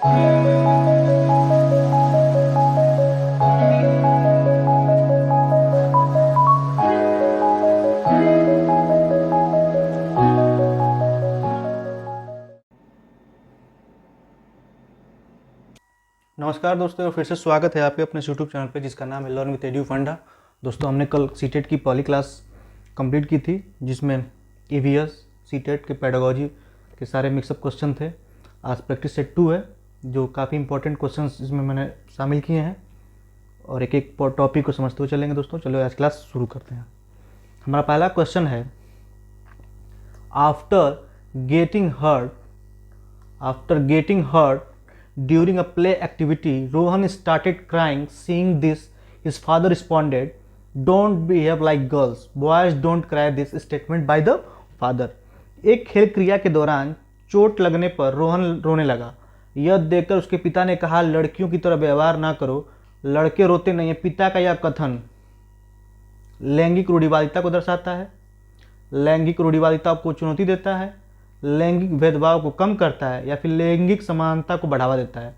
नमस्कार दोस्तों, फिर से स्वागत है आपके अपने यूट्यूब चैनल पे जिसका नाम है लर्न विद एडू फंडा। दोस्तों, हमने कल सीटेट की पहली क्लास कंप्लीट की थी जिसमें ईवीएस सीटेट के पेडागोजी के सारे मिक्सअप क्वेश्चन थे। आज प्रैक्टिस सेट 2 है जो काफ़ी इंपॉर्टेंट क्वेश्चन इसमें मैंने शामिल किए हैं और एक एक टॉपिक को समझते हुए चलेंगे। दोस्तों चलो आज क्लास शुरू करते हैं। हमारा पहला क्वेश्चन है, after getting hurt during a play activity, Rohan started crying. Seeing this, his father responded, "Don't behave like girls. Boys don't cry." This statement by the father. एक खेल क्रिया के दौरान चोट लगने पर रोहन रोने लगा। यह देखकर उसके पिता ने कहा, लड़कियों की तरह व्यवहार ना करो, लड़के रोते नहीं हैं। पिता का यह कथन लैंगिक रूढ़िवादिता को दर्शाता है, लैंगिक रूढ़िवादिता को चुनौती देता है, लैंगिक भेदभाव को कम करता है या फिर लैंगिक समानता को बढ़ावा देता है।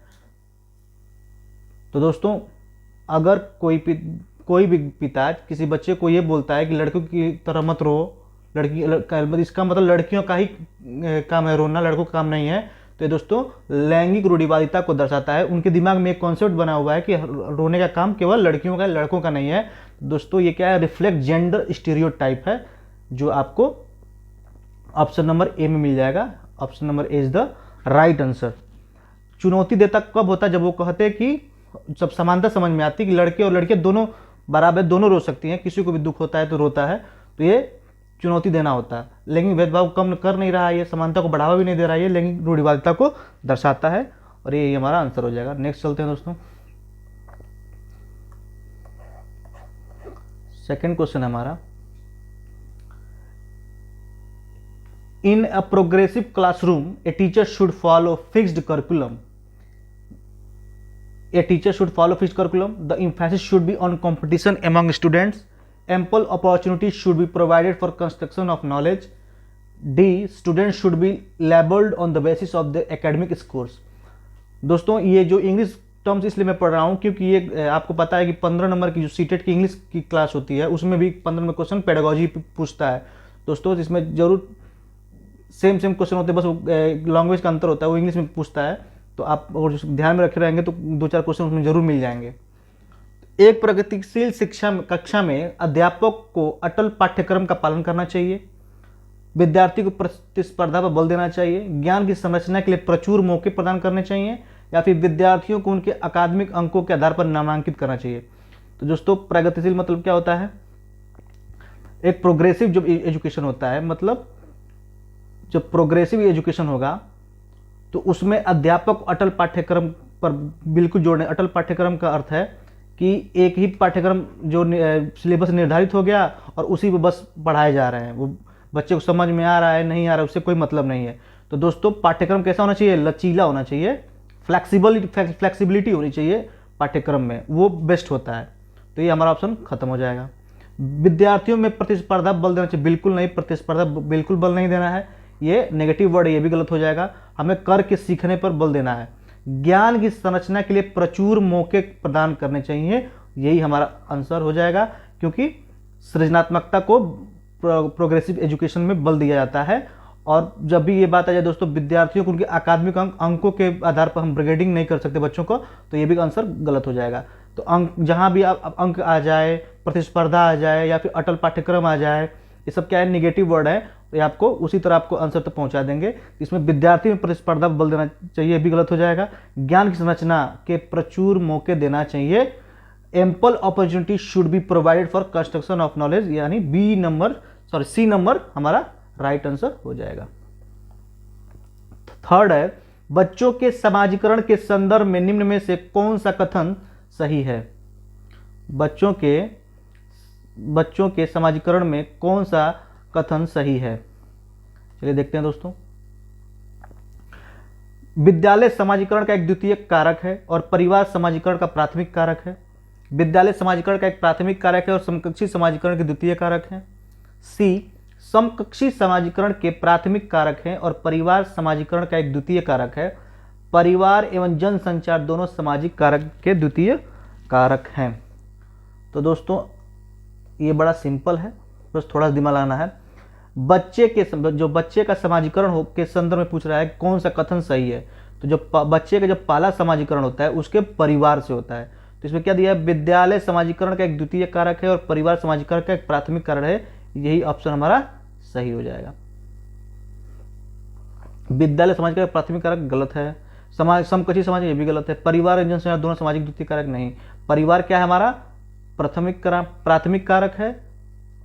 तो दोस्तों, अगर कोई भी पिता किसी बच्चे को ये बोलता है कि लड़कियों की तरह मत रो, इसका मतलब लड़कियों का ही काम है रोना, लड़कों का काम नहीं है। तो ये दोस्तों लैंगिक रूढ़िवादिता को दर्शाता है। उनके दिमाग में एक कॉन्सेप्ट बना हुआ है कि रोने का काम केवल लड़कियों का, लड़कों का नहीं है। दोस्तों ये क्या है? रिफ्लेक्ट जेंडर स्टीरियोटाइप है जो आपको ऑप्शन नंबर ए में मिल जाएगा। Option number A is the right answer. चुनौती देता कब होता है? जब वो कहते हैं कि जब समानता समझ में आती है कि लड़के और लड़कियां दोनों बराबर, दोनों रो सकती हैं, किसी को भी दुख होता है तो रोता है, तो ये चुनौती देना होता है। लैंगिक भेदभाव कम कर नहीं रहा है, ये समानता को बढ़ावा भी नहीं दे रहा है, ये लैंगिक रूढ़िवादिता को दर्शाता है और ये हमारा आंसर हो जाएगा। नेक्स्ट चलते हैं दोस्तों। सेकेंड क्वेश्चन है हमारा, in a progressive classroom a teacher should follow fixed curriculum. The emphasis should be on competition among students. Ample opportunities should be provided for construction of knowledge. D, students should be labeled on the basis of their academic scores. दोस्तों ये जो English terms इसलिए मैं पढ़ रहा हूँ क्योंकि ये आपको पता है कि 15 नंबर की जो सीटेट की इंग्लिश की क्लास होती है उसमें भी 15 में क्वेश्चन पेडागोजी पूछता है। दोस्तों इसमें जरूर सेम क्वेश्चन होते हैं, बस लैंग्वेज का अंतर होता है, वो इंग्लिश में पूछता है। तो आप और ध्यान में रखे रहेंगे तो 2-4 क्वेश्चन उसमें जरूर मिल जाएंगे। एक प्रगतिशील शिक्षा कक्षा में अध्यापक को अटल पाठ्यक्रम का पालन करना चाहिए, विद्यार्थी को प्रतिस्पर्धा पर बल देना चाहिए, ज्ञान की संरचना के लिए प्रचुर मौके प्रदान करने चाहिए या फिर विद्यार्थियों को उनके अकादमिक अंकों के आधार पर नामांकित करना चाहिए। तो दोस्तों प्रगतिशील मतलब क्या होता है? एक प्रोग्रेसिव जो एजुकेशन होता है, मतलब जब प्रोग्रेसिव एजुकेशन होगा तो उसमें अध्यापक अटल पाठ्यक्रम पर बिल्कुल जोड़ने। अटल पाठ्यक्रम का अर्थ है कि एक ही पाठ्यक्रम जो सिलेबस निर्धारित हो गया और उसी पर बस पढ़ाए जा रहे हैं, वो बच्चे को समझ में आ रहा है नहीं आ रहा है उससे कोई मतलब नहीं है। तो दोस्तों पाठ्यक्रम कैसा होना चाहिए? लचीला होना चाहिए, फ्लेक्सिबिलिटी होनी चाहिए पाठ्यक्रम में, वो बेस्ट होता है। तो ये हमारा ऑप्शन खत्म हो जाएगा। विद्यार्थियों में प्रतिस्पर्धा बल देना चाहिए, बिल्कुल नहीं, प्रतिस्पर्धा बिल्कुल बल नहीं देना है, ये नेगेटिव वर्ड है, ये भी गलत हो जाएगा। हमें करके सीखने पर बल देना है। ज्ञान की संरचना के लिए प्रचुर मौके प्रदान करने चाहिए, यही हमारा आंसर हो जाएगा क्योंकि सृजनात्मकता को प्रोग्रेसिव एजुकेशन में बल दिया जाता है। और जब भी ये बात आ जाए दोस्तों विद्यार्थियों को उनके अकादमिक अंकों के आधार पर हम ग्रेडिंग नहीं कर सकते बच्चों को, तो ये भी आंसर गलत हो जाएगा। तो अंक जहाँ भी आप अंक आ जाए, प्रतिस्पर्धा आ जाए या फिर अटल पाठ्यक्रम आ जाए, ये सब क्या है? निगेटिव वर्ड है, तो ये आपको उसी तरह आपको आंसर तक पहुंचा देंगे। इसमें विद्यार्थी में प्रतिस्पर्धा बल देना चाहिए, भी गलत हो जाएगा। ज्ञान की संरचना के प्रचुर मौके देना चाहिए। Ample opportunity should be provided for construction of knowledge, यानी सी नंबर हमारा राइट आंसर हो जाएगा। थर्ड है, बच्चों के समाजीकरण के संदर्भ में निम्न में से कौन सा कथन सही है? बच्चों के समाजीकरण में कौन सा कथन सही है? चलिए देखते हैं दोस्तों। विद्यालय समाजीकरण का एक द्वितीय कारक है और परिवार समाजीकरण का प्राथमिक कारक है। विद्यालय समाजीकरण का एक प्राथमिक कारक है और समकक्षी समाजीकरण के द्वितीय कारक है। सी, समकक्षी समाजीकरण के प्राथमिक कारक हैं और परिवार समाजीकरण का एक द्वितीय कारक है। परिवार एवं जनसंचार दोनों सामाजिक कारक के द्वितीय कारक हैं। तो दोस्तों ये बड़ा सिंपल है, बस थोड़ा दिमाग लगाना है। बच्चे का समाजीकरण हो के संदर्भ में पूछ रहा है कौन सा कथन सही है, तो जो बच्चे का जब पहला समाजीकरण होता है उसके परिवार से होता है। तो इसमें क्या दिया है, विद्यालय समाजीकरण का एक द्वितीय कारक है और परिवार समाजीकरण का एक प्राथमिक कारण है। यही ऑप्शन हमारा सही हो जाएगा। विद्यालय समाजीकरण का प्राथमिक कारक गलत है। समकक्षी समाज ये भी गलत है। परिवार और जनसंचार दोनों सामाजिक द्वितीय कारक नहीं। परिवार क्या है हमारा प्राथमिक कारक है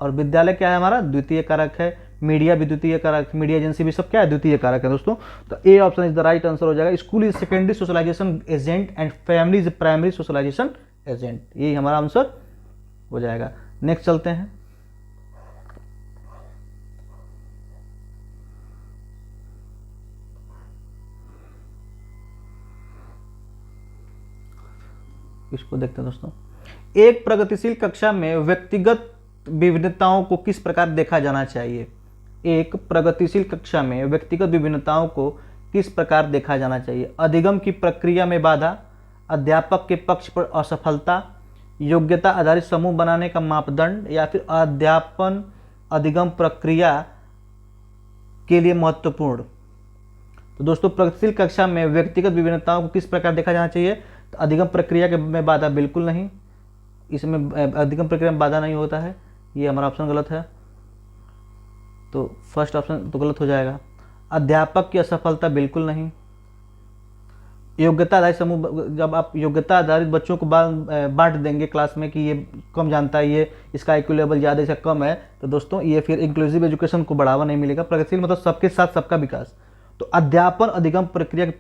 और विद्यालय क्या है हमारा द्वितीय कारक है। मीडिया भी द्वितीय कारक, मीडिया एजेंसी भी सब क्या है द्वितीय कारक है दोस्तों। तो A option is the right answer हो जाएगा। School is secondary socialisation agent and family is primary socialisation agent, यही हमारा आंसर हो जाएगा। नेक्स्ट चलते हैं। इसको देखते हैं दोस्तों। एक प्रगतिशील कक्षा में व्यक्तिगत विभिन्नताओं को किस प्रकार देखा जाना चाहिए। एक प्रगतिशील कक्षा में व्यक्तिगत विभिन्नताओं को किस प्रकार देखा जाना चाहिए। अधिगम की प्रक्रिया में बाधा, अध्यापक के पक्ष पर असफलता, योग्यता आधारित समूह बनाने का मापदंड, या फिर अध्यापन अधिगम प्रक्रिया के लिए महत्वपूर्ण। तो दोस्तों प्रगतिशील कक्षा में व्यक्तिगत विभिन्नताओं को किस प्रकार देखा जाना चाहिए। तो अधिगम प्रक्रिया के में बाधा बिल्कुल नहीं, इसमें अधिगम प्रक्रिया में बाधा नहीं होता है, ये हमारा ऑप्शन गलत है। तो फर्स्ट ऑप्शन तो गलत हो जाएगा। अध्यापक की असफलता बिल्कुल नहीं। योग्यता आधारित समूह, जब आप योग्यता आधारित बच्चों को बांट देंगे क्लास में कि ये कम जानता है, ये इसका IQ लेवल ज़्यादा इसका कम है, तो दोस्तों ये फिर इंक्लूसिव एजुकेशन को बढ़ावा नहीं मिलेगा। प्रगतिशील मतलब सबके साथ सबका विकास। तो अध्यापन अधिगम प्रक्रिया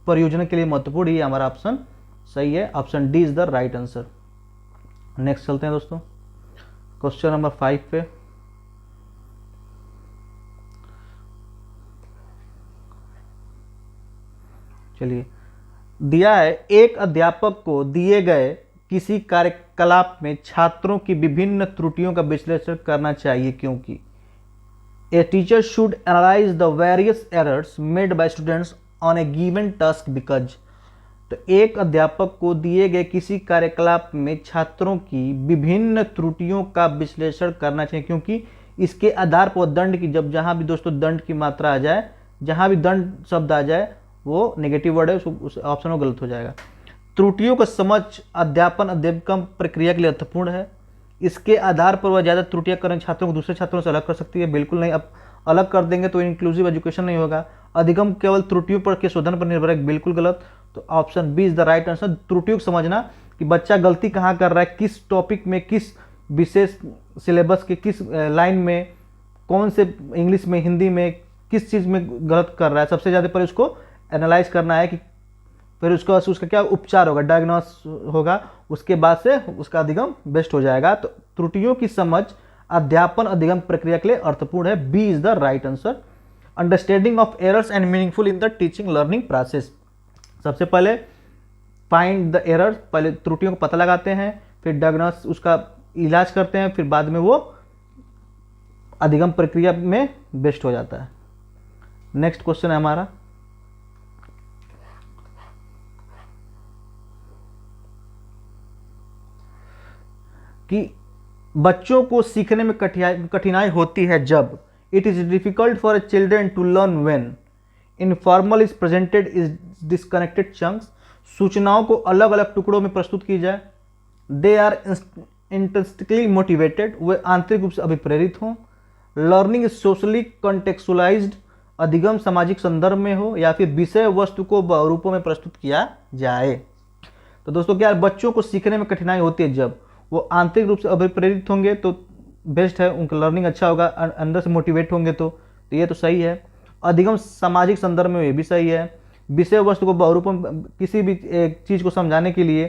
परियोजना के लिए महत्वपूर्ण, ये हमारा ऑप्शन सही है। Option D is the right answer. Next चलते हैं दोस्तों क्वेश्चन नंबर 5 पे। चलिए, दिया है एक अध्यापक को दिए गए किसी कार्यकलाप में छात्रों की विभिन्न त्रुटियों का विश्लेषण करना चाहिए क्योंकि a teacher should analyse the various errors made by students on A given task because. तो एक अध्यापक को दिए गए किसी कार्यकलाप में छात्रों की विभिन्न त्रुटियों का विश्लेषण करना चाहिए क्योंकि इसके आधार पर दंड की, जब जहां भी दोस्तों दंड की मात्रा आ जाए, जहां भी दंड शब्द आ जाए वो नेगेटिव वर्ड है, उस ऑप्शन में गलत हो जाएगा। त्रुटियों का समझ अध्यापन अधिगम प्रक्रिया के लिए अर्थपूर्ण है। इसके आधार पर वह ज़्यादा त्रुटियां करें छात्रों को दूसरे छात्रों से अलग कर सकती है, बिल्कुल नहीं। अब अलग कर देंगे तो इंक्लूसिव एजुकेशन नहीं होगा। अधिगम केवल त्रुटियों पर के शोधन पर निर्भर है, बिल्कुल गलत। तो option B is the right answer. त्रुटियों को समझना कि बच्चा गलती कहाँ कर रहा है, किस टॉपिक में, किस विशेष सिलेबस के किस लाइन में, कौन से इंग्लिश में, हिंदी में, किस चीज़ में गलत कर रहा है, सबसे ज़्यादा पर उसको एनालाइज करना है कि फिर उसका क्या उपचार होगा, डायग्नोस होगा, उसके बाद से उसका अधिगम बेस्ट हो जाएगा। तो त्रुटियों की समझ अध्यापन अधिगम प्रक्रिया के लिए अर्थपूर्ण है। B is the right answer. Understanding of errors and meaningful in the teaching learning process. सबसे पहले फाइंड द एरर्स, पहले त्रुटियों को पता लगाते हैं, फिर डायग्नोस उसका इलाज करते हैं, फिर बाद में वो अधिगम प्रक्रिया में बेस्ट हो जाता है। नेक्स्ट क्वेश्चन है हमारा कि बच्चों को सीखने में कठिनाई होती है जब it is difficult for a children to learn when informal is presented is disconnected chunks. सूचनाओं को अलग अलग टुकड़ों में प्रस्तुत की जाए। दे आर इंटरेस्टिकली मोटिवेटेड, वे आंतरिक रूप से अभिप्रेरित हों। लर्निंग इज सोशली कॉन्टेक्चुअलाइज्ड, अधिगम सामाजिक संदर्भ में हो, या फिर विषय वस्तु को बहुरूपों में प्रस्तुत किया जाए। तो दोस्तों क्या बच्चों को सीखने में कठिनाई होती है जब वो आंतरिक रूप से अभिप्रेरित होंगे तो बेस्ट है, उनका लर्निंग अच्छा होगा, अंदर से मोटिवेट होंगे तो ये तो सही है। अधिगम सामाजिक संदर्भ में ये भी सही है। विषय वस्तु को बहुरूपों में, किसी भी एक चीज़ को समझाने के लिए,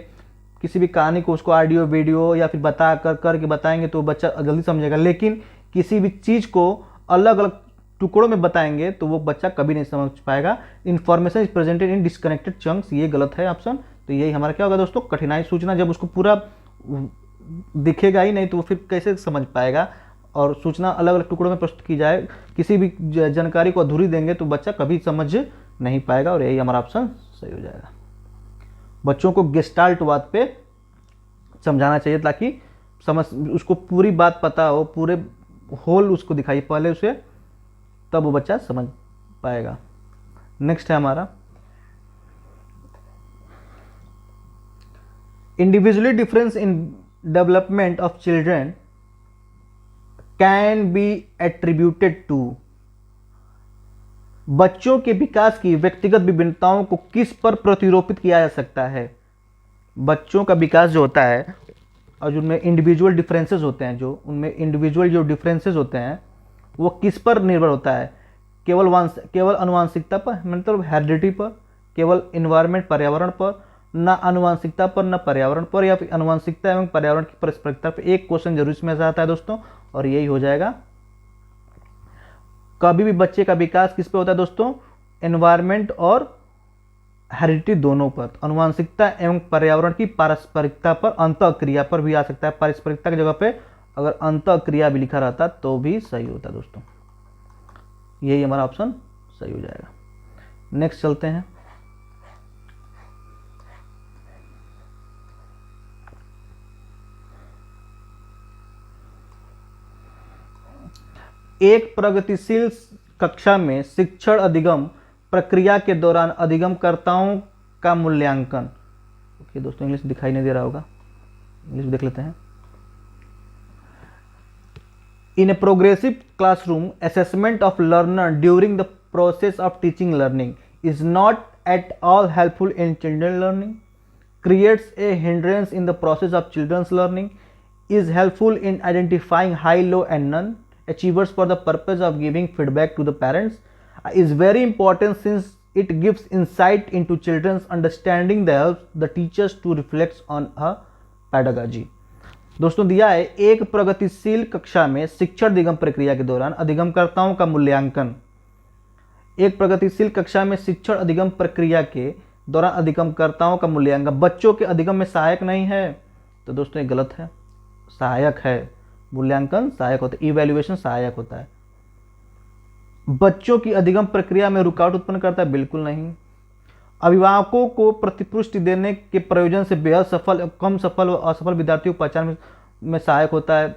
किसी भी कहानी को उसको ऑडियो वीडियो या फिर बता करके बताएंगे तो बच्चा जल्दी समझेगा, लेकिन किसी भी चीज़ को अलग अलग टुकड़ों में बताएंगे तो वो बच्चा कभी नहीं समझ पाएगा। Information is presented in disconnected chunks, ये गलत है ऑप्शन। तो यही हमारा क्या होगा दोस्तों, कठिनाई सूचना जब उसको पूरा दिखेगा ही नहीं तो वो फिर कैसे समझ पाएगा। और सूचना अलग अलग टुकड़ों में प्रस्तुत की जाए, किसी भी जानकारी को अधूरी देंगे तो बच्चा कभी समझ नहीं पाएगा, और यही हमारा ऑप्शन सही हो जाएगा। बच्चों को गेस्टाल्टवाद पे समझाना चाहिए ताकि समझ उसको पूरी बात पता हो, पूरे होल उसको दिखाई पहले उसे, तब वो बच्चा समझ पाएगा। नेक्स्ट है हमारा individually difference in development of children can be attributed to. बच्चों के विकास की व्यक्तिगत विभिन्नताओं को किस पर प्रतिरोपित किया जा सकता है? बच्चों का विकास जो होता है और जिनमें इंडिविजुअल डिफरेंसेस होते हैं, जो उनमें इंडिविजुअल जो डिफरेंसेस होते हैं वो किस पर निर्भर होता है? केवल अनुवांशिकता पर, मतलब हेरिडिटी पर, केवल इन्वायरमेंट पर्यावरण पर, ना अनुवांशिकता पर ना पर्यावरण पर, या फिर अनुवांशिकता एवं पर्यावरण की पारस्परिकता पर? एक क्वेश्चन जरूर इसमें से आता है दोस्तों, और यही हो जाएगा। कभी भी बच्चे का विकास किस पे होता है दोस्तों? एनवायरमेंट और हेरिडिटी दोनों पर। अनुवांशिकता एवं पर्यावरण की पारस्परिकता पर, अंतःक्रिया पर भी आ सकता है। पारस्परिकता की जगह पे अगर अंतःक्रिया भी लिखा रहता तो भी सही होता दोस्तों। यही हमारा ऑप्शन सही हो जाएगा। नेक्स्ट चलते हैं। एक प्रगतिशील कक्षा में शिक्षण अधिगम प्रक्रिया के दौरान अधिगमकर्ताओं का मूल्यांकन। ओके दोस्तों, इंग्लिश दिखाई नहीं दे रहा होगा, इंग्लिश देख लेते हैं। In a progressive classroom assessment of learner during the process of teaching learning is not at all helpful in children learning, creates a hindrance in the process of children's learning, is helpful in identifying high, low and non achievers for the purpose of giving feedback to the parents, is very important since it gives insight into children's understanding that helps the teachers to reflect on a pedagogy। दोस्तों दिया है एक प्रगतिशील कक्षा में शिक्षण अधिगम प्रक्रिया के दौरान अधिगमकर्ताओं का मूल्यांकन। एक प्रगतिशील कक्षा में शिक्षण अधिगम प्रक्रिया के दौरान अधिगमकर्ताओं का मूल्यांकन बच्चों के अधिगम में सहायक नहीं है, तो दोस्तों ये गलत है, सहायक है। मूल्यांकन सहायक होता है, इवैल्यूएशन सहायक होता है। बच्चों की अधिगम प्रक्रिया में रुकावट उत्पन्न करता है, बिल्कुल नहीं। अभिभावकों को प्रतिपुष्टि देने के प्रयोजन से बेहद सफल, कम सफल और असफल विद्यार्थियों को पहचान में सहायक होता है,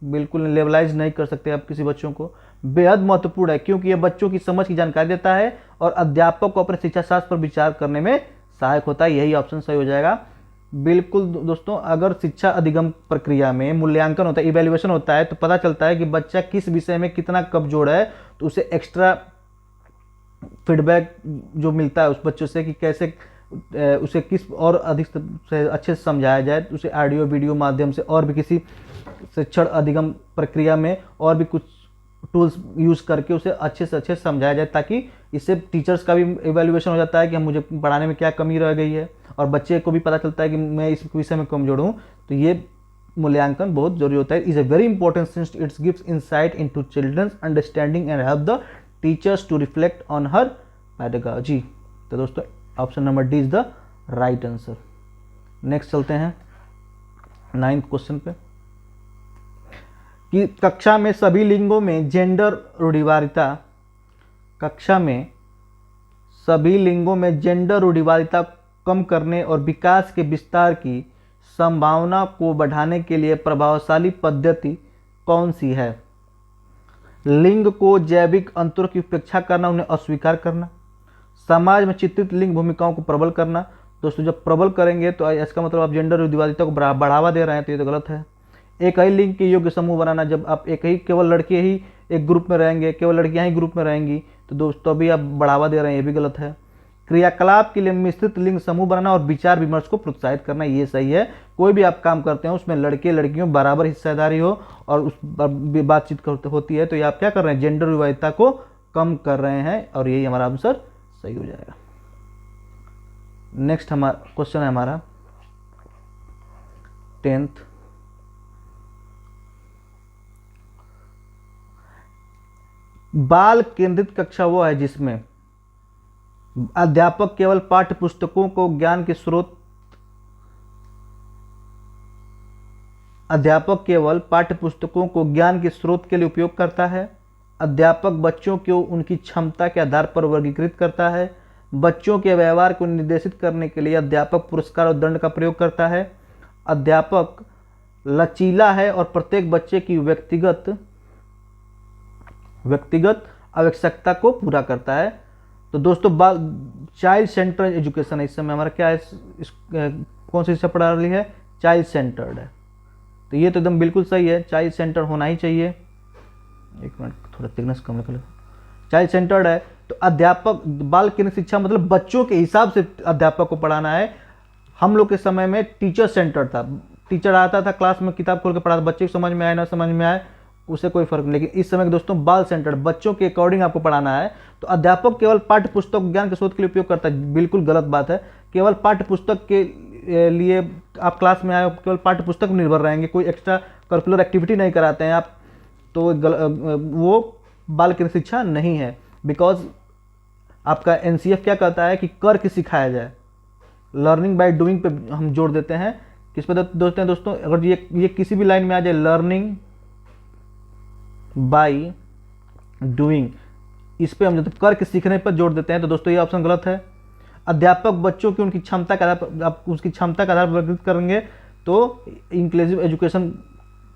बिल्कुल लेवलाइज नहीं कर सकते आप किसी बच्चों को। बेहद महत्वपूर्ण है क्योंकि यह बच्चों की समझ की जानकारी देता है और अध्यापक को अपने शिक्षा शास्त्र पर विचार करने में सहायक होता है। यही ऑप्शन सही हो जाएगा। बिल्कुल दोस्तों, अगर शिक्षा अधिगम प्रक्रिया में मूल्यांकन होता है, इवैल्यूएशन होता है, तो पता चलता है कि बच्चा किस विषय में कितना कमजोर है, तो उसे एक्स्ट्रा फीडबैक जो मिलता है उस बच्चों से कि कैसे उसे किस और अधिक से अच्छे से समझाया जाए, उसे ऑडियो वीडियो माध्यम से और भी किसी शिक्षण अधिगम प्रक्रिया में और भी कुछ टूल्स यूज़ करके उसे अच्छे से अच्छे समझाया जाए, ताकि इससे टीचर्स का भी इवैल्यूएशन हो जाता है कि मुझे पढ़ाने में क्या कमी रह गई है, और बच्चे को भी पता चलता है कि मैं इस विषय में कमजोर हूँ। तो ये मूल्यांकन बहुत जरूरी होता है। Is a very important since it's gives insight into children's understanding and help the teachers to reflect on her pedagogy. तो दोस्तों option number D is the right answer. Next चलते हैं 9th क्वेश्चन पे कि कक्षा में सभी लिंगों में जेंडर रूढ़िवादिता, कक्षा में सभी लिंगों में जेंडर रूढ़िवादिता कम करने और विकास के विस्तार की संभावना को बढ़ाने के लिए प्रभावशाली पद्धति कौन सी है? लिंग को जैविक अंतरों की उपेक्षा करना, उन्हें अस्वीकार करना, समाज में चित्रित लिंग भूमिकाओं को प्रबल करना। दोस्तों जब प्रबल करेंगे तो इसका मतलब आप जेंडर रूढ़िवादिता को बढ़ावा दे रहे हैं, तो ये तो गलत है। एक ही लिंग के योग्य समूह बनाना, जब आप एक ही केवल लड़के ही एक ग्रुप में रहेंगे, केवल लड़कियां ही ग्रुप में रहेंगी, तो दोस्तों अभी आप बढ़ावा दे रहे हैं, ये भी गलत है। क्रियाकलाप के लिए मिश्रित लिंग समूह बनाना और विचार विमर्श को प्रोत्साहित करना, ये सही है। कोई भी आप काम करते हैं उसमें लड़के लड़कियों बराबर हिस्सेदारी हो और उस बातचीत होती है, तो ये आप क्या कर रहे हैं? जेंडर विविधता को कम कर रहे हैं, और यही हमारा आंसर सही हो जाएगा। नेक्स्ट हमारा क्वेश्चन है हमारा 10th। बाल केंद्रित कक्षा वो है जिसमें अध्यापक केवल पाठ्य पुस्तकों को ज्ञान के स्रोत, अध्यापक केवल पाठ्य पुस्तकों को ज्ञान के स्रोत के लिए उपयोग करता है, अध्यापक बच्चों को उनकी क्षमता के आधार पर वर्गीकृत करता है, बच्चों के व्यवहार को निर्देशित करने के लिए अध्यापक पुरस्कार और दंड का प्रयोग करता है। अध्यापक लचीला है और प्रत्येक बच्चे की व्यक्तिगत आवश्यकता को पूरा करता है। तो दोस्तों चाइल्ड सेंटर्ड एजुकेशन है, इस समय हमारा क्या है, कौन सी शिक्षा प्रणाली है, चाइल्ड सेंटर्ड है। तो ये तो एकदम बिल्कुल सही है, चाइल्ड सेंटर्ड होना ही चाहिए। एक मिनट थोड़ा थिकनेस कम रख लो। चाइल्ड सेंटर्ड है तो अध्यापक बाल केंद्रित शिक्षा मतलब बच्चों के हिसाब से अध्यापक को पढ़ाना है। हम लोग के समय में टीचर सेंटर्ड था, टीचर आता था क्लास में किताब खोल के पढ़ाता, बच्चे को समझ में आए ना समझ में आए उसे कोई फर्क नहीं। लेकिन इस समय दोस्तों बाल सेंटर्ड, बच्चों के अकॉर्डिंग आपको पढ़ाना है। तो अध्यापक केवल पाठ्य पुस्तक ज्ञान के शोध के लिए उपयोग करता है, बिल्कुल गलत बात है। केवल पाठ्य पुस्तक के लिए आप क्लास में आए, केवल पाठ्य पुस्तक में निर्भर रहेंगे, कोई एक्स्ट्रा करिकुलर एक्टिविटी नहीं कराते हैं आप, तो वो बाल केंद्रित शिक्षा नहीं है। बिकॉज आपका एनसीएफ क्या कहता है कि करके सिखाया जाए, लर्निंग बाय डूइंग पे हम जोड़ देते हैं। किस पे दोस्तों, अगर ये किसी भी लाइन में आ जाए लर्निंग बाय डूइंग, इस पे हम जब करके सीखने पर जोड़ देते हैं, तो दोस्तों ये ऑप्शन गलत है। अध्यापक बच्चों की उनकी क्षमता के आधार पर, आप उसकी क्षमता के आधार पर वर्गीकृत करेंगे तो इंक्लूसिव एजुकेशन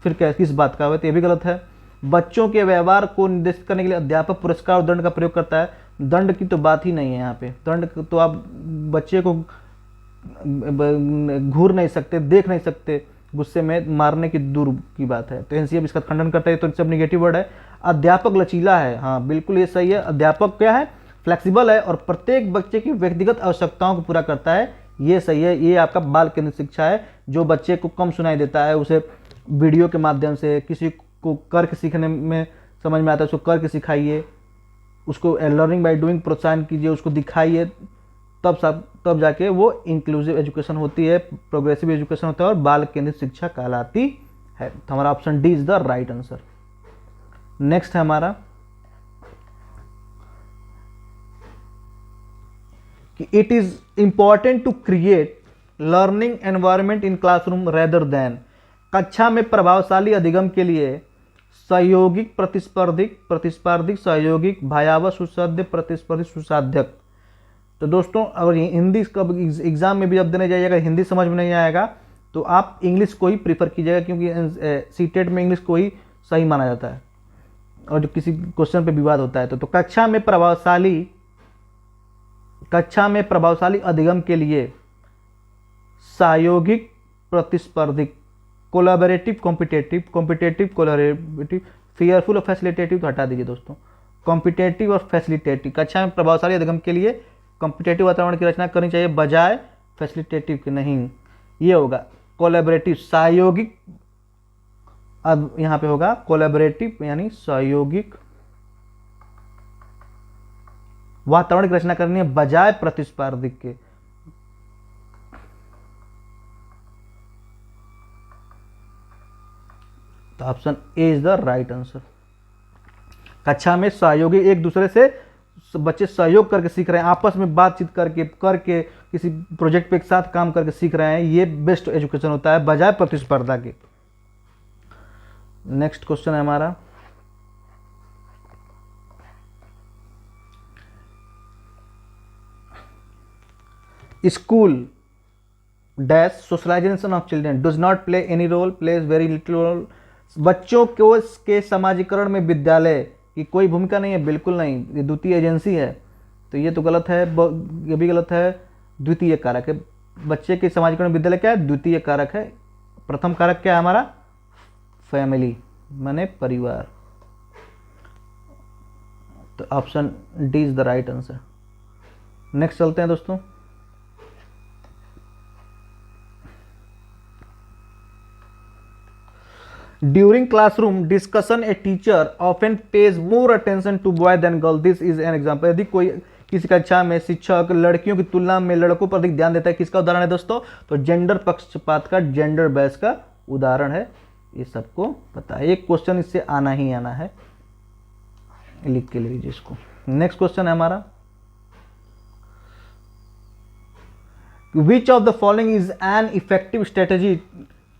फिर किस बात का है, तो ये भी गलत है। बच्चों के व्यवहार को निर्देशित करने के लिए अध्यापक पुरस्कार और दंड का प्रयोग करता है। दंड की तो बात ही नहीं है यहाँ पे, दंड तो आप बच्चे को घूर नहीं सकते, देख नहीं सकते, गुस्से में मारने की दूर की बात है। तो एनसीएफ इसका खंडन करता है, तो सब निगेटिव वर्ड है। अध्यापक लचीला है, हाँ बिल्कुल ये सही है। अध्यापक क्या है, फ्लेक्सिबल है और प्रत्येक बच्चे की व्यक्तिगत आवश्यकताओं को पूरा करता है, ये सही है। ये आपका बाल केंद्रित शिक्षा है। जो बच्चे को कम सुनाई देता है उसे वीडियो के माध्यम से, किसी को करके सीखने में समझ में आता है उसको करके सिखाइए, उसको लर्निंग बाय डूइंग प्रोत्साहन कीजिए, उसको दिखाइए, तब जाके वो इंक्लूसिव एजुकेशन होती है, प्रोग्रेसिव एजुकेशन होता है और बाल केंद्रित शिक्षा कहलाती है। तो हमारा option D is the right answer. Next है हमारा कि it is important to create learning environment in classroom rather than. कक्षा में प्रभावशाली अधिगम के लिए सहयोगिक प्रतिस्पर्धिक सहयोगिक भयावह सुसाध्य प्रतिस्पर्धी सुसाध्यक। तो दोस्तों अगर हिंदी कब एग्जाम में भी जब देने जाइएगा हिंदी समझ में नहीं आएगा तो आप इंग्लिश को ही प्रीफर कीजिएगा, क्योंकि सीटेट में इंग्लिश को ही सही माना जाता है और जो किसी क्वेश्चन पे विवाद होता है। तो कक्षा में प्रभावशाली अधिगम के लिए सहयोगिक प्रतिस्पर्धिक, कोलैबोरेटिव कॉम्पिटेटिव कोलैबोरेटिव, फेयरफुल और फैसिलिटेटिव तो हटा दीजिए दोस्तों, कॉम्पिटेटिव और फैसिलिटेटिव। कक्षा में प्रभावशाली अधिगम के लिए कॉम्पिटेटिव वातावरण की रचना करनी चाहिए बजाय फैसिलिटेटिव के। नहीं, ये होगा कोलैबोरेटिव, सहयोगिक। अब यहाँ पे होगा कोलैबोरेटिव यानी सहयोगिक वातावरण की रचना करनी है बजाय प्रतिस्पर्धिक के। तो option A is the right answer. कक्षा में सहयोगी, एक दूसरे से बच्चे सहयोग करके सीख रहे हैं, आपस में बातचीत करके किसी प्रोजेक्ट पे एक साथ काम करके सीख रहे हैं, ये बेस्ट एजुकेशन होता है बजाय प्रतिस्पर्धा के। नेक्स्ट क्वेश्चन है हमारा, school dash socialisation of children does not play any role, plays very little role. बच्चों के समाजीकरण में विद्यालय की कोई भूमिका नहीं है, बिल्कुल नहीं, ये द्वितीय एजेंसी है। तो ये तो गलत है, ये भी गलत है। द्वितीय कारक है, बच्चे के समाजीकरण में विद्यालय क्या है, द्वितीय कारक है। प्रथम कारक क्या है हमारा, फैमिली माने परिवार। तो option D is the right answer. Next चलते हैं दोस्तों, During classroom discussion, a teacher often pays more attention to boy than girl. This is an example. यदि कोई किसी कक्षा में शिक्षक लड़कियों की तुलना में लड़कों पर अधिक ध्यान देता है, किसका उदाहरण है दोस्तों, तो जेंडर पक्षपात का, जेंडर बेस का उदाहरण है। ये सबको पता है, एक क्वेश्चन इससे आना ही आना है, लिख के ले लीजिए इसको। नेक्स्ट क्वेश्चन है हमारा, Which of the following is an effective strategy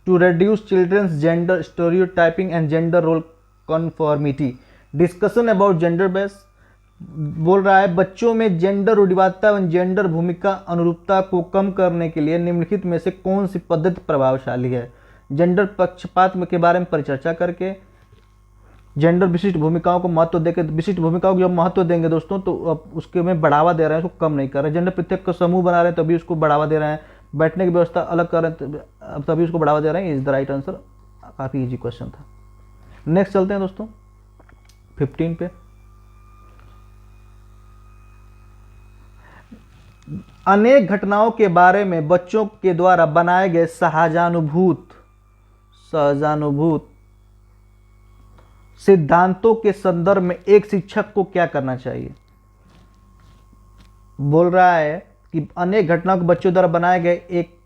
to reduce children's gender stereotyping and gender role conformity? Discussion about gender based, बोल रहा है बच्चों में जेंडर रूढ़िवादिता एवं जेंडर भूमिका अनुरूपता को कम करने के लिए निम्नलिखित में से कौन सी पद्धति प्रभावशाली है। जेंडर पक्षपात के बारे में परिचर्चा करके, जेंडर विशिष्ट भूमिकाओं को महत्व देकर, विशिष्ट भूमिकाओं को जब महत्व देंगे दोस्तों तो अब उसके में बढ़ावा दे रहे हैं, उसको कम नहीं कर रहे हैं। जेंडर प्रत्येक का समूह बना रहे हैं तभी उसको बढ़ावा दे रहे हैं, बैठने की व्यवस्था अलग कर रहे हैं तभी उसको बढ़ावा दे रहे हैं। Is the right answer. काफ़ी इजी क्वेश्चन था। नेक्स्ट चलते हैं दोस्तों 15 पे। अनेक घटनाओं के बारे में बच्चों के द्वारा बनाए गए सहजानुभूत सिद्धांतों के संदर्भ में एक शिक्षक को क्या करना चाहिए। बोल रहा है कि अनेक घटनाओं के बच्चों द्वारा बनाए गए एक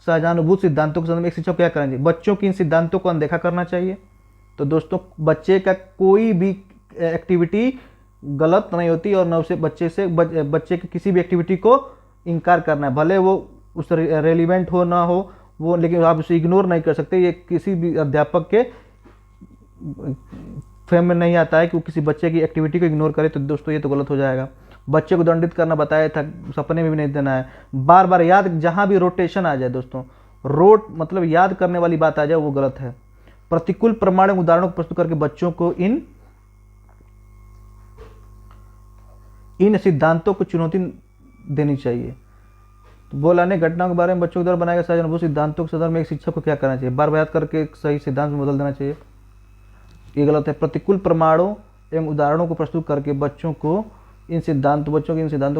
सहजानुभूत सिद्धांतों के संदर्भ में एक शिक्षक को क्या करना चाहिए। बच्चों की इन सिद्धांतों को अनदेखा करना चाहिए। तो दोस्तों बच्चे का कोई भी एक्टिविटी गलत नहीं होती और न उसे बच्चे की किसी भी एक्टिविटी को इनकार करना है, भले वो उस रेलिवेंट हो ना हो वो, लेकिन आप उसे इग्नोर नहीं कर सकते। ये किसी भी अध्यापक के फेम में नहीं आता है कि वो किसी बच्चे की एक्टिविटी को इग्नोर करे। तो दोस्तों ये तो गलत हो जाएगा। बच्चे को दंडित करना बताया था, सपने में भी नहीं देना है। बार बार याद, जहां भी रोटेशन आ जाए दोस्तों, रोट मतलब याद करने वाली बात आ जाए, वो गलत है। प्रतिकूल प्रमाणिक उदाहरणों को प्रस्तुत करके बच्चों को इन सिद्धांतों को चुनौती देनी चाहिए। तो बोला ने घटनाओं के बारे में बच्चों के द्वारा बनाए गए सहजानुभूत सिद्धांतों के संदर्भ में एक शिक्षक को क्या करना चाहिए। बार बार याद करके एक सही सिद्धांत में बदल देना चाहिए, ये गलत है। प्रतिकूल प्रमाणों एवं उदाहरणों को प्रस्तुत करके बच्चों को इन सिद्धांतों को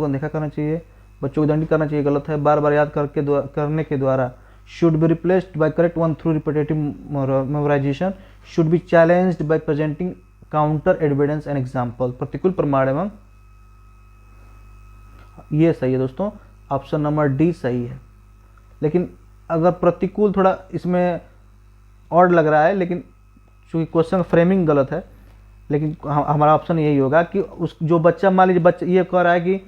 अनदेखा करना चाहिए, बच्चों को दंडित करना चाहिए, गलत है। बार बार याद करने के द्वारा should be replaced by correct one through repetitive memorization, should be challenged by presenting counter evidence and example। प्रतिकूल प्रमाण एवं, ये सही है दोस्तों, ऑप्शन नंबर डी सही है। लेकिन अगर प्रतिकूल थोड़ा इसमें ऑड लग रहा है, लेकिन चूंकि क्वेश्चन फ्रेमिंग गलत है, लेकिन हमारा ऑप्शन यही होगा कि उस जो बच्चा, मान लीजिए बच्चा ये कह रहा है कि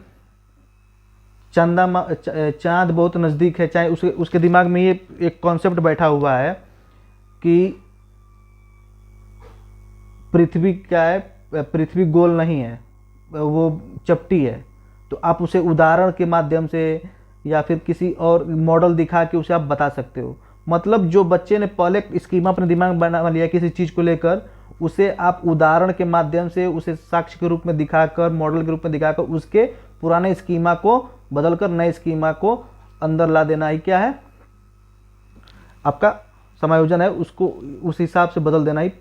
चांद बहुत नज़दीक है, चाहे उसके दिमाग में ये एक कॉन्सेप्ट बैठा हुआ है कि पृथ्वी क्या है, पृथ्वी गोल नहीं है, वो चपटी है। तो आप उसे उदाहरण के माध्यम से या फिर किसी और मॉडल दिखा के उसे आप बता सकते हो। मतलब जो बच्चे ने पहले स्कीमा अपने दिमाग में बना लिया किसी चीज़ को लेकर, उसे आप उदाहरण के माध्यम से, उसे साक्ष्य के रूप में दिखाकर, मॉडल के रूप में दिखाकर उसके पुराने स्कीमा को बदलकर नए स्कीमा को अंदर ला देना ही क्या है, आपका समायोजन है, उसको उस हिसाब से बदल देना ही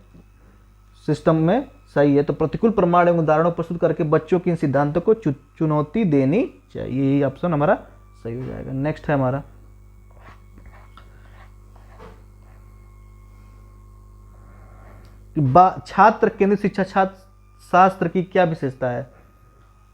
सिस्टम में सही है। तो प्रतिकूल प्रमाण एवं उदाहरणों प्रस्तुत करके बच्चों की इन सिद्धांतों को चुनौती देनी चाहिए, यही ऑप्शन हमारा सही हो जाएगा। नेक्स्ट है हमारा छात्र केंद्रित शिक्षा शास्त्र की क्या विशेषता है।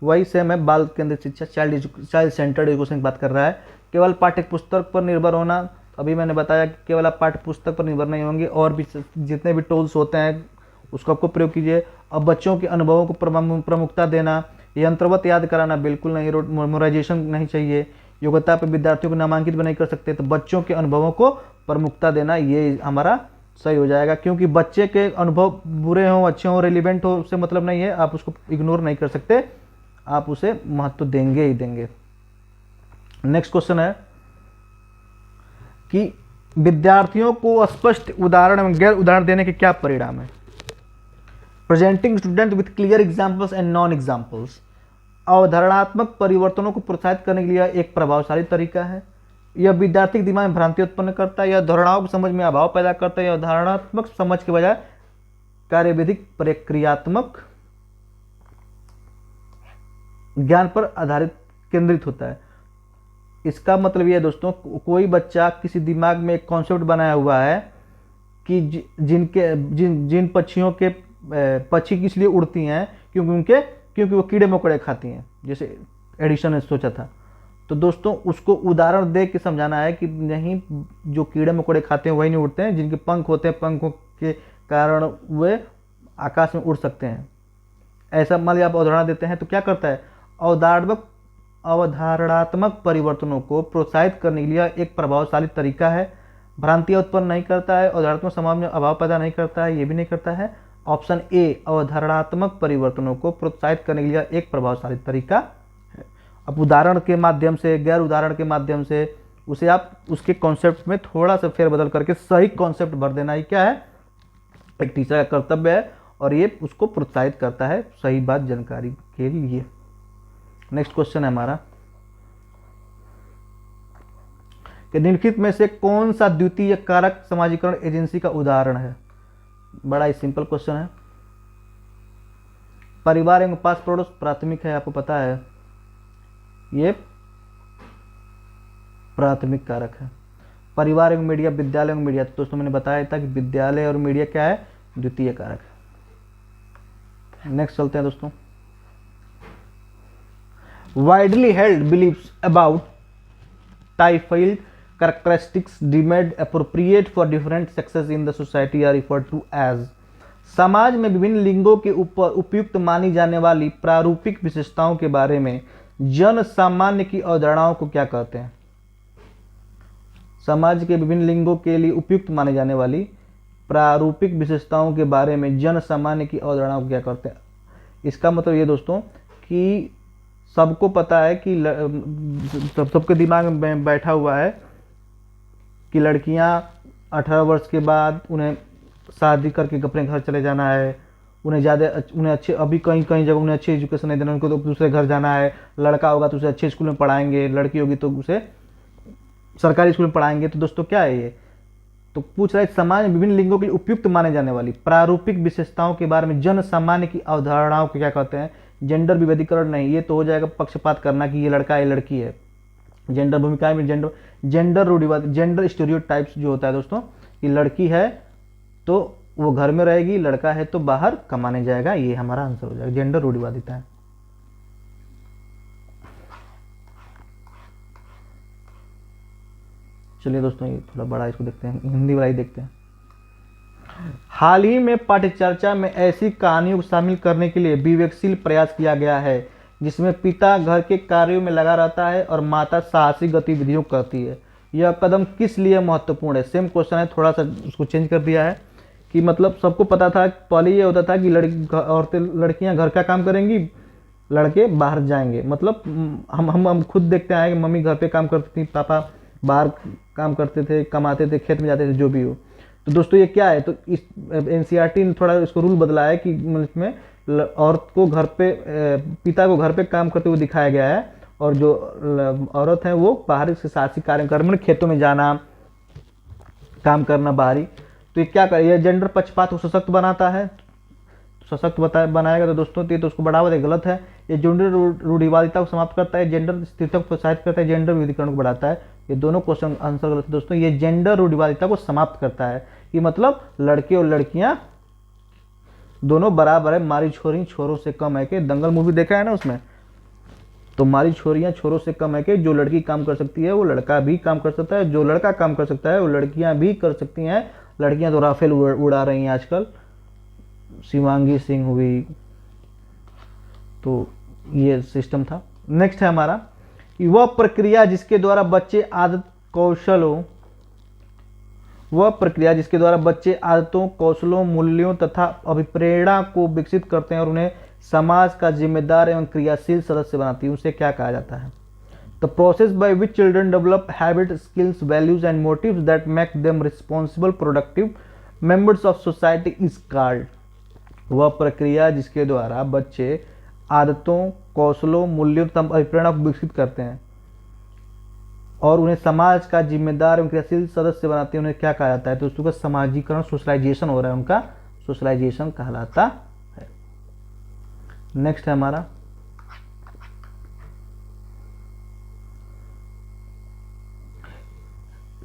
वही सेम है, बाल केंद्रित शिक्षा, चाइल्ड सेंटर्ड एजुकेशन की बात कर रहा है। केवल पाठ्य पुस्तक पर निर्भर होना, अभी मैंने बताया कि केवल आप पाठ्य पुस्तक पर निर्भर नहीं होंगे, और भी जितने भी टूल्स होते हैं उसको आपको प्रयोग कीजिए। अब बच्चों के अनुभवों को प्रमुखता देना, यंत्रवत याद कराना बिल्कुल नहीं, मेमोराइजेशन नहीं चाहिए। योग्यता पर विद्यार्थियों को नामांकित भी नहीं कर सकते, तो बच्चों के अनुभवों को प्रमुखता देना ये हमारा सही हो जाएगा। क्योंकि बच्चे के अनुभव बुरे हों अच्छे हों, रेलिवेंट हो, उससे मतलब नहीं है, आप उसको इग्नोर नहीं कर सकते, आप उसे महत्व देंगे ही देंगे। नेक्स्ट क्वेश्चन है कि विद्यार्थियों को स्पष्ट उदाहरण एवं गैर उदाहरण देने के क्या परिणाम है। Presenting student with clear examples and non examples अवधारणात्मक परिवर्तनों को प्रोत्साहित करने के लिए एक प्रभावशाली तरीका है। यह विद्यार्थी के दिमाग में भ्रांति उत्पन्न करता है, यह धारणाओं की समझ में अभाव पैदा करता है, यह धारणात्मक समझ के बजाय कार्यविधिक प्रक्रियात्मक ज्ञान पर आधारित केंद्रित होता है। इसका मतलब यह है दोस्तों, कोई बच्चा किसी दिमाग में एक कॉन्सेप्ट बनाया हुआ है कि जिन पक्षियों के पक्षी किस लिए उड़ती हैं, क्योंकि वो कीड़े मकोड़े खाती हैं, जैसे एडिशन ने सोचा था। तो दोस्तों उसको उदाहरण दे के समझाना है कि नहीं, जो कीड़े मकोड़े खाते हैं वही नहीं उड़ते हैं, जिनके पंख होते हैं पंखों के कारण वे आकाश में उड़ सकते हैं। ऐसा मान लिया आप अवधारणा देते हैं तो क्या करता है, अवधारणात्मक परिवर्तनों को प्रोत्साहित करने के लिए एक प्रभावशाली तरीका है। भ्रांतियाँ उत्पन्न नहीं करता है, अवधारणात्मक समाज में अभाव पैदा नहीं करता है, ये भी नहीं करता है, ऑप्शन ए अवधारणात्मक परिवर्तनों को प्रोत्साहित करने के लिए एक प्रभावशाली तरीका है। अब उदाहरण के माध्यम से, गैर उदाहरण के माध्यम से उसे आप उसके कॉन्सेप्ट में थोड़ा सा फेरबदल करके सही कॉन्सेप्ट भर देना ही क्या है, एक टीचर का कर्तव्य है, और ये उसको प्रोत्साहित करता है सही बात जानकारी के लिए। नेक्स्ट क्वेश्चन है हमारा कि निम्नलिखित में से कौन सा द्वितीय कारक समाजीकरण एजेंसी का उदाहरण है। बड़ा ही सिंपल क्वेश्चन है। परिवार एवं पास पड़ोस प्राथमिक है, आपको पता है ये प्राथमिक कारक है। परिवार एवं मीडिया, विद्यालय एवं मीडिया, तो दोस्तों मैंने बताया था कि विद्यालय और मीडिया क्या है, द्वितीय कारक है। नेक्स्ट चलते हैं दोस्तों। Widely held beliefs about typified characteristics deemed appropriate for different sexes in the society are referred to as। समाज में विभिन्न लिंगों के ऊपर उपयुक्त मानी जाने वाली प्रारूपिक विशेषताओं के बारे में जन सामान्य की अवधारणाओं को क्या कहते हैं। समाज के विभिन्न लिंगों के लिए उपयुक्त माने जाने वाली प्रारूपिक विशेषताओं के बारे में जन सामान्य की अवधारणाओं को क्या कहते हैं। इसका मतलब ये दोस्तों कि सबको पता है कि सबके दिमाग में बैठा हुआ है कि लड़कियां 18 वर्ष के बाद उन्हें शादी करके अपने घर चले जाना है, उन्हें अच्छे, अभी कहीं जगह उन्हें अच्छी एजुकेशन नहीं देना, उनको तो दूसरे घर जाना है। लड़का होगा तो उसे अच्छे स्कूल में पढ़ाएंगे, लड़की होगी तो उसे सरकारी स्कूल में पढ़ाएंगे। तो दोस्तों क्या है ये, तो पूछ रहा है समाज में विभिन्न लिंगों के लिए उपयुक्त माने जाने वाली प्रारूपिक विशेषताओं के बारे में जन सामान्य की अवधारणाओं को क्या कहते हैं। जेंडर विभेदीकरण नहीं, ये तो हो जाएगा पक्षपात करना कि ये लड़का है लड़की है। जेंडर भूमिकाएं में जेंडर रूढ़िवाद, जेंडर स्टीरियोटाइप्स जो होता है दोस्तों, कि लड़की है तो वो घर में रहेगी, लड़का है तो बाहर कमाने जाएगा, ये हमारा आंसर हो जाएगा। जेंडर रूढ़िवादिता है। चलिए दोस्तों ये थोड़ा बड़ा, इसको देखते हैं, हिंदी वाला ही देखते हैं। हाल ही में पाठ्यचर्चा में ऐसी कहानियों को शामिल करने के लिए विवेकशील प्रयास किया गया है जिसमें पिता घर के कार्यों में लगा रहता है और माता साहसिक गतिविधियों करती है। यह कदम किस लिए महत्वपूर्ण है। सेम क्वेश्चन है, थोड़ा सा उसको चेंज कर दिया है कि मतलब सबको पता था, पहले ये होता था कि लड़कियां घर का काम करेंगी, लड़के बाहर जाएंगे। मतलब हम खुद देखते आए कि मम्मी घर पे काम करती थी, पापा बाहर काम करते थे, कमाते थे, खेत में जाते थे, जो भी हो। तो दोस्तों ये क्या है, तो इस एनसीईआरटी ने थोड़ा इसको रूल बदला है कि इसमें औरत को घर पे, पिता को घर पे काम करते हुए दिखाया गया है, और जो औरत है वो बाहरी से साहसिक कार्य करना, खेतों में जाना, काम करना बाहरी। तो ये क्या करे, ये जेंडर पक्षपात को सशक्त बनाता है, सशक्त बनाएगा तो दोस्तों ये तो उसको बढ़ावा दे, गलत है। ये जेंडर रूढ़िवादिता को समाप्त करता है, जेंडर स्थिरता को प्रोत्साहित करता है, जेंडर विविधीकरण को बढ़ाता है। ये दोनों क्वेश्चन आंसर गलत है दोस्तों। ये जेंडर रूढ़िवादिता को समाप्त करता है, कि मतलब लड़के और लड़कियां दोनों बराबर है, मारी छोरी छोरों से कम है। कि दंगल मूवी देखा है ना, उसमें तो मारी छोरियां छोरों से कम है। कि जो लड़की काम कर सकती है वो लड़का भी काम कर सकता है, जो लड़का काम कर सकता है वो लड़कियां भी कर सकती हैं। लड़कियां तो राफेल उड़ा रही हैं आजकल, शिवांगी सिंह हुई, तो ये सिस्टम था। नेक्स्ट है हमारा, वह प्रक्रिया जिसके द्वारा बच्चे आदतों, कौशलों, मूल्यों तथा अभिप्रेरणा को विकसित करते हैं और उन्हें समाज का जिम्मेदार एवं क्रियाशील सदस्य बनाती है, उसे क्या कहा जाता है। The process by which children develop habit, skills, values and motives that make them responsible productive members of society is called. वह प्रक्रिया जिसके द्वारा बच्चे आदतों, कौशलों, मूल्यों तथा अभिप्रेरणा को विकसित करते हैं और उन्हें समाज का जिम्मेदार एवं क्रियाशील सदस्य बनाते हैं, उन्हें क्या कहा जाता है। तो उसका समाजीकरण, सोशलाइजेशन हो रहा है, उनका सोशलाइजेशन कहलाता है। नेक्स्ट है हमारा,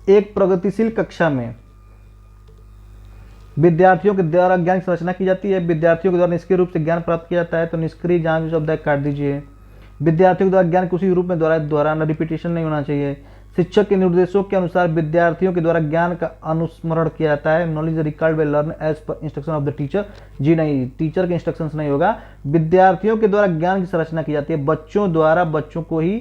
एक प्रगतिशील कक्षा में विद्यार्थियों के द्वारा ज्ञान की संरचना की जाती है। विद्यार्थियों के द्वारा निष्क्रिय रूप से ज्ञान प्राप्त किया जाता है, तो निष्क्रिय जहां भी शब्द है काट दीजिए। विद्यार्थियों के द्वारा ज्ञान किसी रूप में दोहराना, रिपीटेशन नहीं होना चाहिए। शिक्षक के निर्देशों के अनुसार विद्यार्थियों के द्वारा ज्ञान का अनुस्मरण किया जाता है। Knowledge record by learn as per instruction of the teacher. जी नहीं, टीचर के इंस्ट्रक्शंस नहीं होगा। विद्यार्थियों के द्वारा ज्ञान की संरचना की जाती है, बच्चों द्वारा बच्चों को ही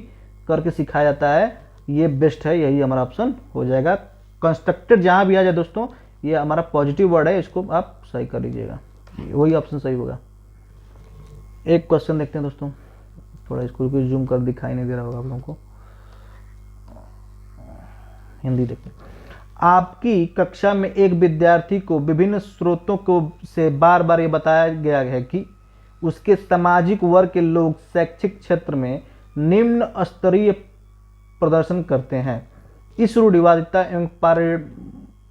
करके सिखाया जाता है। ये बेस्ट है, यही हमारा ऑप्शन हो जाएगा। कंस्ट्रक्टेड जहां भी आ जाए दोस्तों, ये हमारा पॉजिटिव वर्ड है, इसको आप सही कर लीजिएगा। वही ऑप्शन सही होगा। एक क्वेश्चन देखते हैं दोस्तों, थोड़ा इसको भी जूम कर दिखाई नहीं दे रहा होगा आप लोगों को, हिंदी देखते हैं। आपकी कक्षा में एक विद्यार्थी को विभिन्न स्रोतों को से बार बार ये बताया गया है कि उसके सामाजिक वर्ग के लोग शैक्षिक क्षेत्र में निम्न स्तरीय प्रदर्शन करते हैं। इस रूढ़िवादिता एवं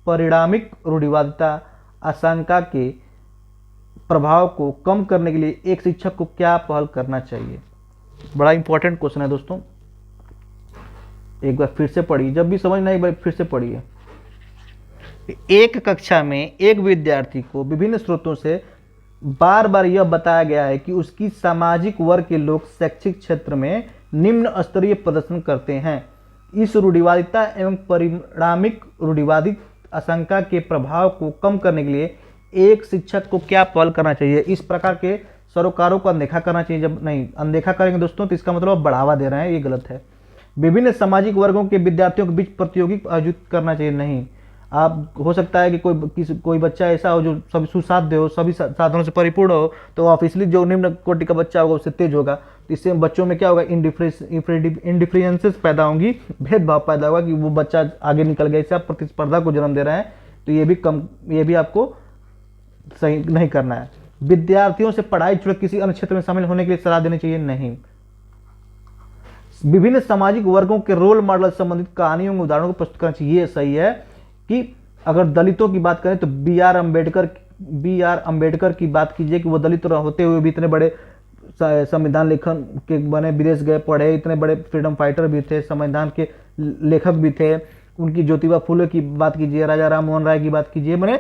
परिणामिक रूढ़िवादिता आशंका के प्रभाव को कम करने के लिए एक शिक्षक को क्या पहल करना चाहिए? बड़ा इंपॉर्टेंट क्वेश्चन है दोस्तों, एक बार फिर से पढ़िए, जब भी समझ नहीं एक बार फिर से पढ़िए। एक कक्षा में एक विद्यार्थी को विभिन्न स्रोतों से बार बार यह बताया गया है कि उसकी सामाजिक वर्ग के लोग शैक्षिक क्षेत्र में निम्न स्तरीय प्रदर्शन करते हैं। इस रूढ़िवादिता एवं परिणामिक रूढ़िवादित आशंका के प्रभाव को कम करने के लिए एक शिक्षक को क्या पहल करना चाहिए? इस प्रकार के सरोकारों को अनदेखा करना चाहिए। जब नहीं अनदेखा करेंगे दोस्तों तो इसका मतलब आप बढ़ावा दे रहे हैं, ये गलत है। विभिन्न सामाजिक वर्गों के विद्यार्थियों के बीच प्रतियोगिता आयोजित करना चाहिए, नहीं। आप हो सकता है कि कोई बच्चा ऐसा हो जो सभी सुसाध्य हो, सभी साधनों से परिपूर्ण हो, तो ऑब्वियसली जो निम्न कोटि का बच्चा होगा उससे तेज होगा। तो इससे बच्चों में क्या होगा, इंडिफरेंसेस पैदा होंगी, भेदभाव पैदा होगा कि वो बच्चा आगे निकल गया। इससे आप प्रतिस्पर्धा को जन्म दे रहे हैं, तो ये भी आपको सही नहीं करना है। विद्यार्थियों से पढ़ाई छोड़ किसी अन्य क्षेत्र में शामिल होने के लिए सलाह देनी चाहिए, नहीं। विभिन्न सामाजिक वर्गों के रोल मॉडल संबंधित कहानियों में उदाहरणों को प्रस्तुत करना चाहिए, ये सही है। कि अगर दलितों की बात करें तो बी आर अम्बेडकर की बात कीजिए कि वो दलित होते हुए भी इतने बड़े संविधान लेखन के बने, विदेश गए, पढ़े, इतने बड़े फ्रीडम फाइटर भी थे, संविधान के लेखक भी थे। उनकी ज्योतिबा फुले की बात कीजिए, राजा राम मोहन राय की बात कीजिए। मैंने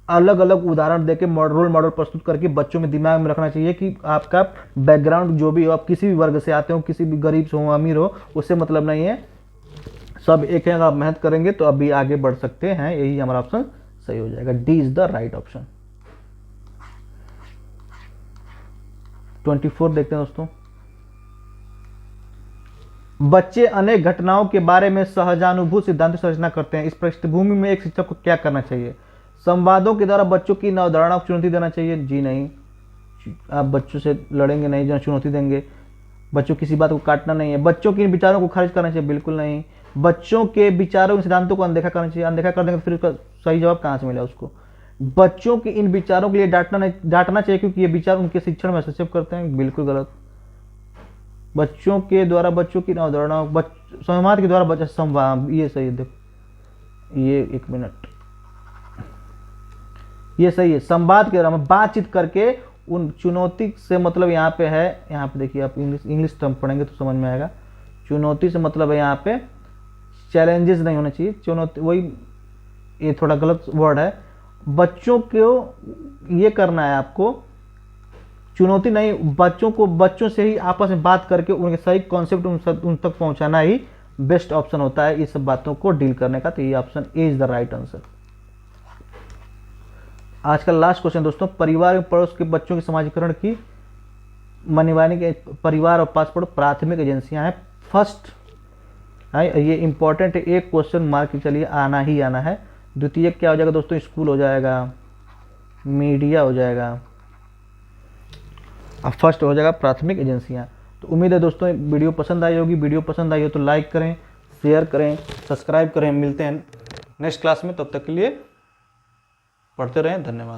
अलग अलग उदाहरण देके रोल मॉडल प्रस्तुत करके बच्चों में दिमाग में रखना चाहिए कि आपका बैकग्राउंड जो भी हो, आप किसी भी वर्ग से आते हो, किसी भी गरीब से हो, अमीर हो, उससे मतलब नहीं है, सब एक है। अगर आप मेहनत करेंगे तो अभी आगे बढ़ सकते हैं। यही हमारा ऑप्शन सही हो जाएगा, D is the right option. 24 देखते हैं दोस्तों। बच्चे अनेक घटनाओं के बारे में सहजानुभूति सिद्धांत की रचना करते हैं। इस पृष्ठभूमि में एक शिक्षक को क्या करना चाहिए? संवादों के द्वारा बच्चों की अवधारणा को चुनौती देना चाहिए, जी नहीं। आप बच्चों से लड़ेंगे नहीं, जहाँ चुनौती देंगे। बच्चों किसी बात को काटना नहीं है। बच्चों के विचारों को खारिज करना चाहिए, बिल्कुल नहीं। बच्चों के विचारों के सिद्धांतों को अनदेखा करना चाहिए, अनदेखा कर देंगे तो फिर उसका सही जवाब कहाँ से मिला उसको? बच्चों के इन विचारों के लिए डांटना चाहिए क्योंकि ये विचार उनके शिक्षण में हस्तक्षेप करते हैं, बिल्कुल गलत। बच्चों के द्वारा बच्चों की अवधारणा, संवाद के द्वारा बच्चा संवाद, ये सही है। देखो ये एक मिनट, ये सही है। संवाद के द्वारा बातचीत करके उन चुनौती से मतलब यहाँ पे है, यहाँ पे देखिए आप इंग्लिश टर्म पढ़ेंगे तो समझ में आएगा। चुनौती से मतलब है यहाँ पे चैलेंजेस नहीं होना चाहिए, चुनौती, वही ये थोड़ा गलत वर्ड है। बच्चों को ये करना है आपको, चुनौती नहीं, बच्चों से ही आपस में बात करके उनके सही कॉन्सेप्ट उन तक पहुंचाना ही बेस्ट ऑप्शन होता है ये सब बातों को डील करने का। तो ये option A is the right answer. आज का लास्ट क्वेश्चन दोस्तों, परिवार और पड़ोस के बच्चों के समाजीकरण की मनमानी के परिवार और पासपोर्ट प्राथमिक एजेंसियां हैं। फर्स्ट है, ये इंपॉर्टेंट है, एक क्वेश्चन मार्क चलिए आना ही आना है। द्वितीय क्या हो जाएगा दोस्तों? स्कूल हो जाएगा, मीडिया हो जाएगा, अब फर्स्ट हो जाएगा प्राथमिक एजेंसियां। तो उम्मीद है दोस्तों वीडियो पसंद आई होगी। वीडियो पसंद आई हो तो लाइक करें, शेयर करें, सब्सक्राइब करें। मिलते हैं नेक्स्ट क्लास में, तब तक के लिए पढ़ते रहें। धन्यवाद।